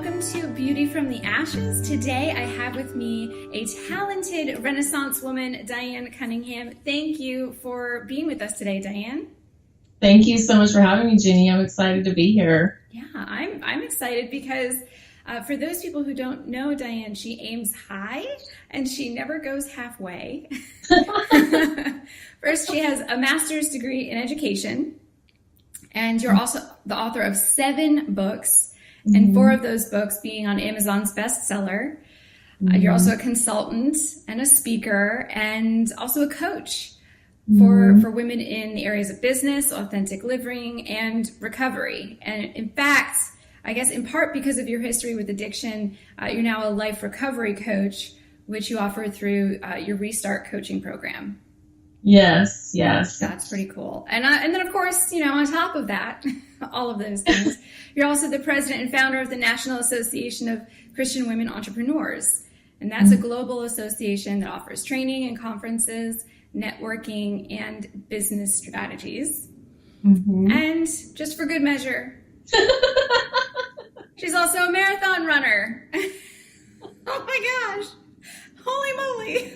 welcome to Beauty from the Ashes. Today I have with me a talented Renaissance woman, Diane Cunningham. Thank you for being with us today, Diane. Thank you so much for having me, Ginny. I'm excited to be here. Yeah, I'm excited because for those people who don't know Diane, she aims high and she never goes halfway. First, she has a master's degree in education, and you're also the author of 7 books, and 4 of those books being on Amazon's bestseller. You're also a consultant and a speaker and also a coach for women in the areas of business, authentic living, and recovery. And in fact, I guess in part because of your history with addiction, you're now a life recovery coach, which you offer through your Restart coaching program. Yes. That's pretty cool. And then, of course, on top of that, all of those things, you're also the president and founder of the National Association of Christian Women Entrepreneurs. And that's a global association that offers training and conferences, networking, and business strategies. And just for good measure, she's also a marathon runner. Oh my gosh. Holy moly.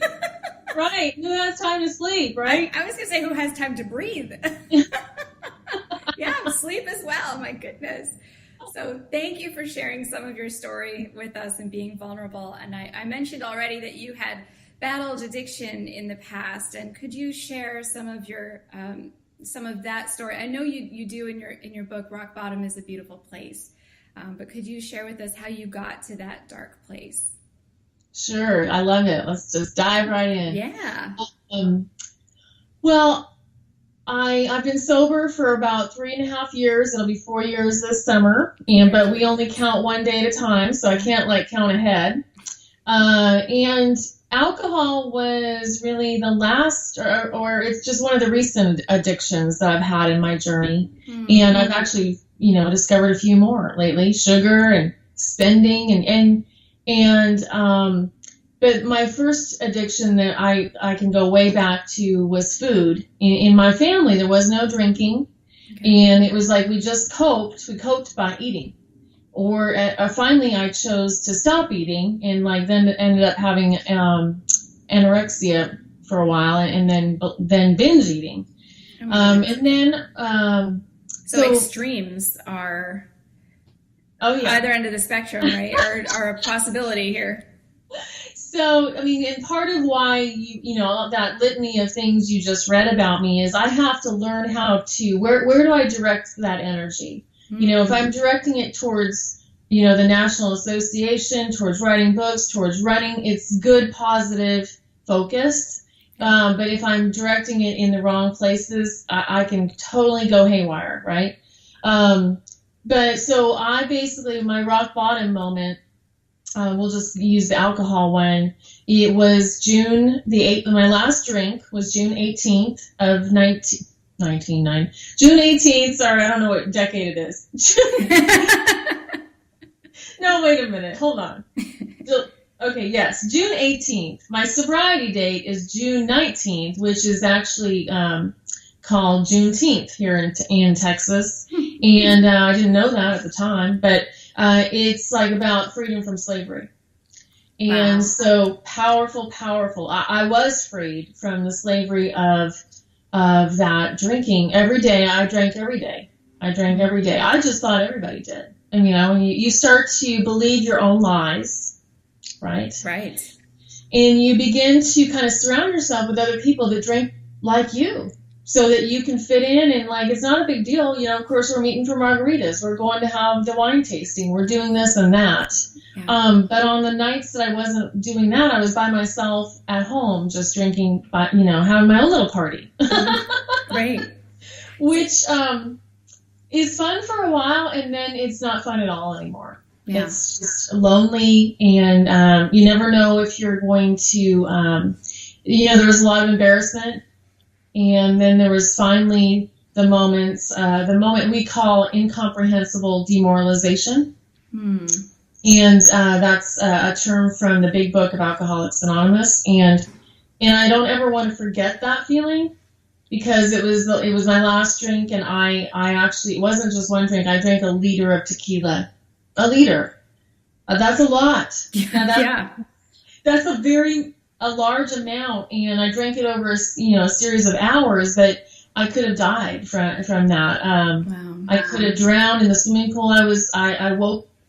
Right. Who has time to sleep, right? I was going to say who has time to breathe. Yeah, sleep as well. My goodness. So thank you for sharing some of your story with us and being vulnerable. And I mentioned already that you had battled addiction in the past. And could you share some of your some of that story? I know you do in your book, Rock Bottom is a Beautiful Place. But could you share with us how you got to that dark place? Sure. I love it. Let's just dive right in. Yeah. Well, I've been sober for about 3.5 years. It'll be 4 years this summer, but we only count one day at a time, so I can't count ahead. And alcohol was really the last, or it's just one of the recent addictions that I've had in my journey. And I've actually, discovered a few more lately: sugar and spending but my first addiction that I can go way back to was food. In my family, there was no drinking, and it was like we just coped. We coped by eating, or finally I chose to stop eating, and then ended up having anorexia for a while, and then binge eating, and then so extremes are either end of the spectrum, right, are a possibility here. So, and part of why, that litany of things you just read about me is I have to learn how to, where do I direct that energy? If I'm directing it towards, the National Association, towards writing books, towards running, it's good, positive, focused. But if I'm directing it in the wrong places, I can totally go haywire, right? But so I basically, my rock bottom moment, we'll just use the alcohol one. It was June the 8th. My last drink was June 18th of 1990. June 18th. Sorry, I don't know what decade it is. No, wait a minute. Hold on. Okay, yes, June 18th. My sobriety date is June 19th, which is actually called Juneteenth here in Texas. And I didn't know that at the time, but it's about freedom from slavery. And so powerful. I was freed from the slavery of that drinking every day. I drank every day. I just thought everybody did. And, you start to believe your own lies, right? Right. And you begin to kind of surround yourself with other people that drink like you, so that you can fit in, and it's not a big deal. Of course, we're meeting for margaritas. We're going to have the wine tasting. We're doing this and that. Yeah. But on the nights that I wasn't doing that, I was by myself at home, just drinking, having my own little party. Right. Which is fun for a while, and then it's not fun at all anymore. Yeah. It's just lonely, and you never know if you're going to, there was a lot of embarrassment. And then there was finally the moment we call incomprehensible demoralization. And that's a term from the big book of Alcoholics Anonymous. And I don't ever want to forget that feeling, because it was my last drink, and I actually, it wasn't just one drink. I drank a liter of tequila, a liter. That's a lot. Yeah. That's a large amount, and I drank it over a series of hours, but I could have died from that. Wow. I could have drowned in the swimming pool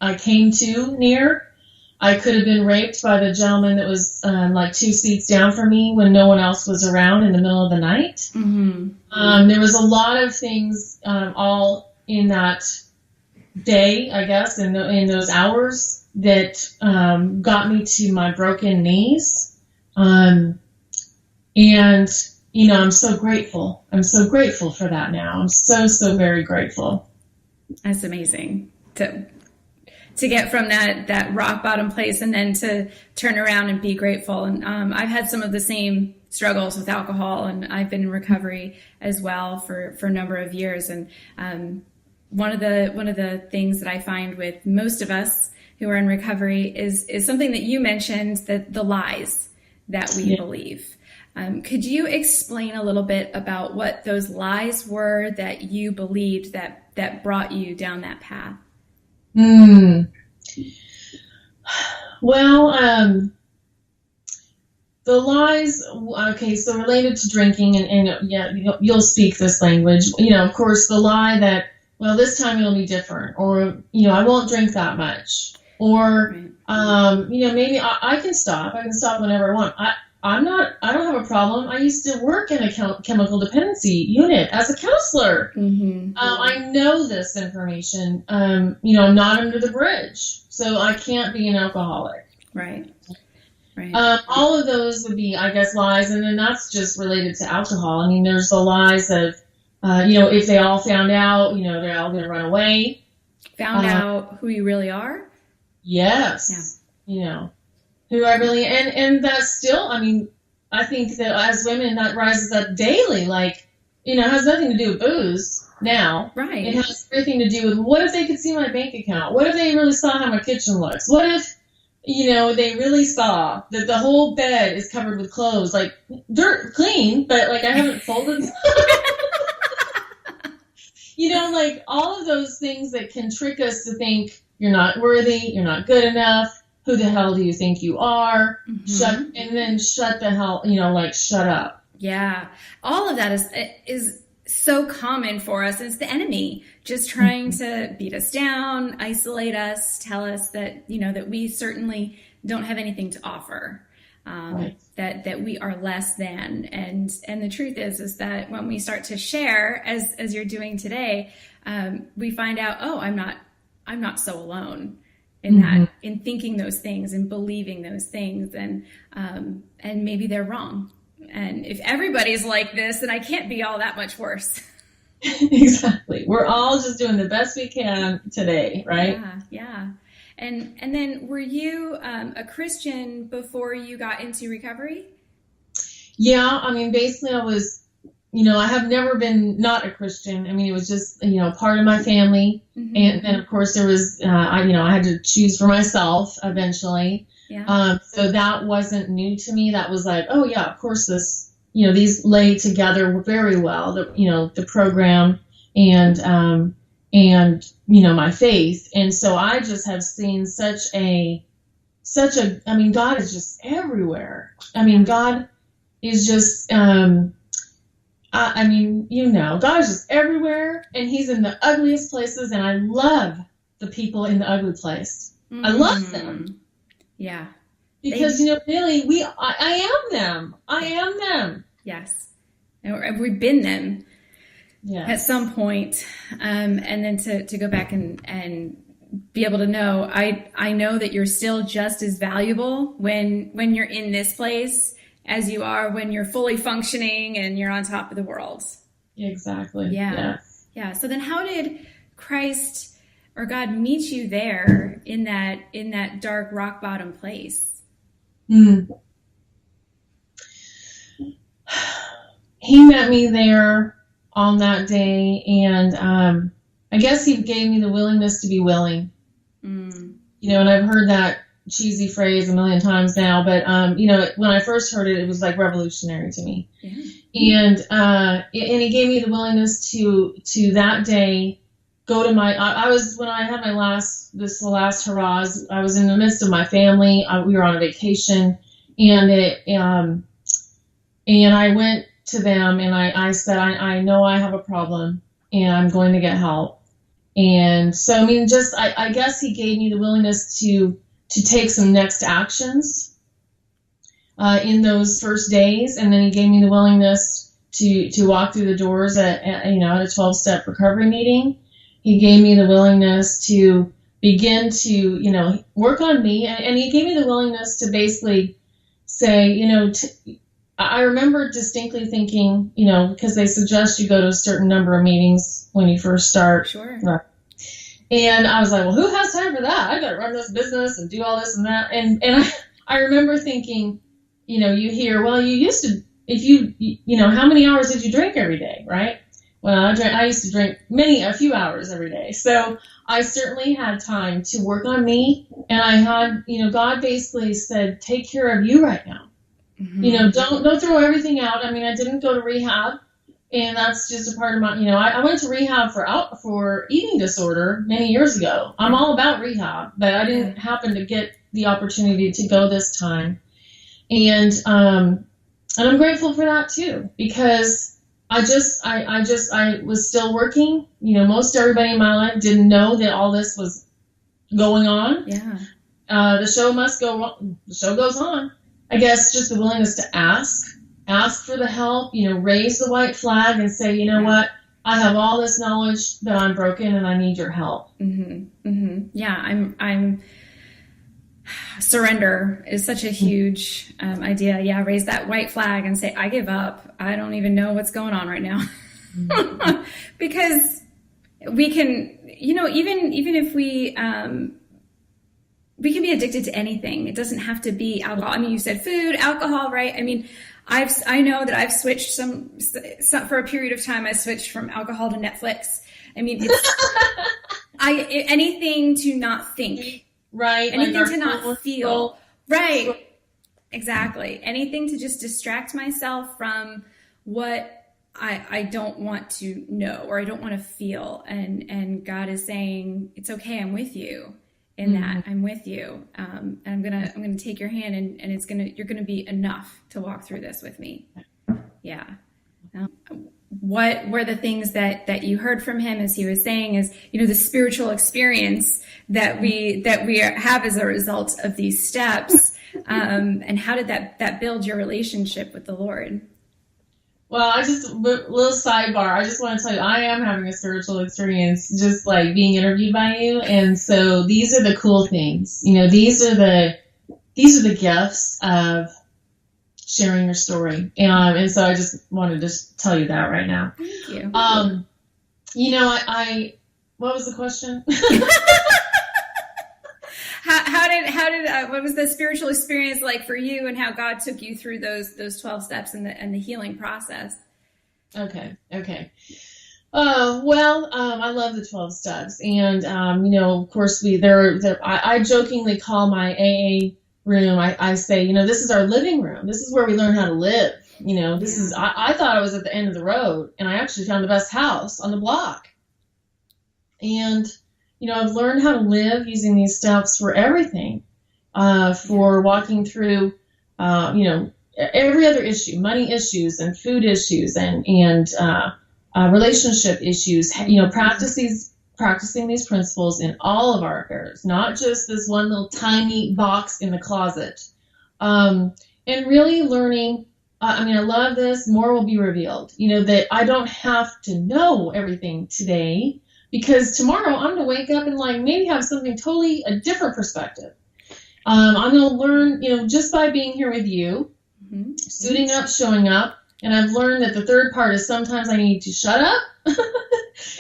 I came to near. I could have been raped by the gentleman that was like 2 seats down from me when no one else was around in the middle of the night. Mm-hmm. There was a lot of things all in that day, I guess, in those hours that got me to my broken knees. And, I'm so grateful. I'm so grateful for that now. I'm so, so very grateful. That's amazing to get from that rock bottom place and then to turn around and be grateful. And I've had some of the same struggles with alcohol, and I've been in recovery as well for a number of years. And one of the things that I find with most of us who are in recovery is something that you mentioned, that the lies that we believe. Could you explain a little bit about what those lies were that you believed that brought you down that path? Well, the lies, okay, so related to drinking, and yeah, you'll speak this language. Of course, the lie that, well, this time it'll be different, or, I won't drink that much, or, maybe I can stop. I can stop whenever I want. I don't have a problem. I used to work in a chemical dependency unit as a counselor. Mm-hmm. I know this information. I'm not under the bridge, so I can't be an alcoholic. Right. All of those would be, I guess, lies, and then that's just related to alcohol. I mean, there's the lies of, if they all found out, they're all going to run away. Found out who you really are? Yes. Yeah. Who I really, and that's still, I mean, I think that as women, that rises up daily. Like, it has nothing to do with booze now. Right. It has everything to do with, what if they could see my bank account? What if they really saw how my kitchen looks? What if, they really saw that the whole bed is covered with clothes, like dirt clean, but like I haven't folded. Like all of those things that can trick us to think you're not worthy, you're not good enough. Who the hell do you think you are? Mm-hmm. Shut the hell, shut up. Yeah. All of that is so common for us. It's the enemy just trying to beat us down, isolate us, tell us that, that we certainly don't have anything to offer, Right. that we are less than. And the truth is that when we start to share, as you're doing today, we find out, oh, I'm not so alone in that, in thinking those things and believing those things, and maybe they're wrong. And if everybody's like this, then I can't be all that much worse. Exactly. We're all just doing the best we can today, right? Yeah. And then were you a Christian before you got into recovery? Yeah, I mean, basically I was, I have never been not a Christian. I mean, it was just, part of my family. Mm-hmm. And then, of course, there was, I had to choose for myself eventually. Yeah. So that wasn't new to me. That was like, oh, yeah, of course, this, these lay together very well, the program and my faith. And so I just have seen such a, I mean, God is just everywhere. I mean, God is just, God is just everywhere, and he's in the ugliest places, and I love the people in the ugly place. Mm-hmm. I love them. Yeah. Because, really, I am them. I am them. Yes. And we've been them. Yes. At some point. And then to go back and be able to know, I know that you're still just as valuable when you're in this place as you are when you're fully functioning and you're on top of the world. Exactly. Yeah. So then how did Christ or God meet you there in that dark rock bottom place? He met me there on that day, and I guess he gave me the willingness to be willing. And I've heard that cheesy phrase a million times now, but when I first heard it, it was like revolutionary to me. Yeah. And he gave me the willingness to that day go to I was, when I had the last hurrahs, I was in the midst of my family. We were on a vacation, and I went to them and I said, I know I have a problem and I'm going to get help. And so, I mean, I guess he gave me the willingness to take some next actions in those first days. And then he gave me the willingness to walk through the doors at a 12-step recovery meeting. He gave me the willingness to begin to, work on me. And he gave me the willingness to basically say, I remember distinctly thinking, because they suggest you go to a certain number of meetings when you first start. Sure. And I was like, well, who has time for that? I got to run this business and do all this and that. And I remember thinking, you hear, well, you used to, how many hours did you drink every day, right? Well, I used to drink a few hours every day. So I certainly had time to work on me. And I had, God basically said, take care of you right now. Mm-hmm. Don't throw everything out. I mean, I didn't go to rehab, and that's just a part of my, I went to rehab for eating disorder many years ago. I'm all about rehab, but I didn't happen to get the opportunity to go this time. And I'm grateful for that too, because I was still working. Most everybody in my life didn't know that all this was going on. Yeah. The show must go on. The show goes on. I guess just the willingness to ask for the help, raise the white flag and say, what, I have all this knowledge that I'm broken and I need your help. Mm-hmm. Mm-hmm. Yeah, I'm surrender is such a huge idea. Yeah, raise that white flag and say, I give up. I don't even know what's going on right now. Mm-hmm. Because we can, even if we can be addicted to anything. It doesn't have to be alcohol. I mean, you said food, alcohol, right? I mean, I know that I've switched some for a period of time. I switched from alcohol to Netflix. I mean, anything to not think, right? Anything like to not feel, right? Exactly. Anything to just distract myself from what I don't want to know or I don't want to feel. And God is saying, it's okay. I'm with you. In that, I'm with you, and I'm gonna take your hand, and you're gonna be enough to walk through this with me. Yeah. What were the things that you heard from him as he was saying is, the spiritual experience that we have as a result of these steps, and how did that build your relationship with the Lord? Well, little sidebar. I just want to tell you, I am having a spiritual experience, just like being interviewed by you. And so these are the cool things. These are the gifts of sharing your story. And so I just wanted to tell you that right now. Thank you. What was the question? What was the spiritual experience like for you, and how God took you through those 12 steps and the healing process? Okay. I love the 12 steps, and of course I jokingly call my AA room. I say, this is our living room. This is where we learn how to live. I thought I was at the end of the road, and I actually found the best house on the block. And I've learned how to live using these steps for everything, for walking through, every other issue, money issues and food issues and relationship issues, practicing these principles in all of our affairs, not just this one little tiny box in the closet. And really learning, I love this, more will be revealed, that I don't have to know everything today, because tomorrow I'm going to wake up and maybe have something totally a different perspective. I'm going to learn, just by being here with you, suiting up, showing up. And I've learned that the third part is sometimes I need to shut up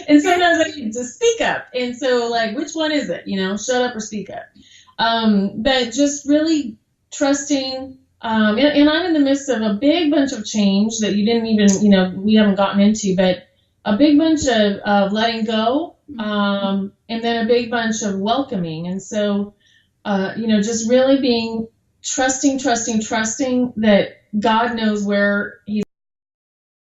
and sometimes I need to speak up. And so which one is it? Shut up or speak up. But just really trusting, and I'm in the midst of a big bunch of change that you didn't even, we haven't gotten into, but a big bunch of letting go, and then a big bunch of welcoming. And so, just really being trusting that God knows where he's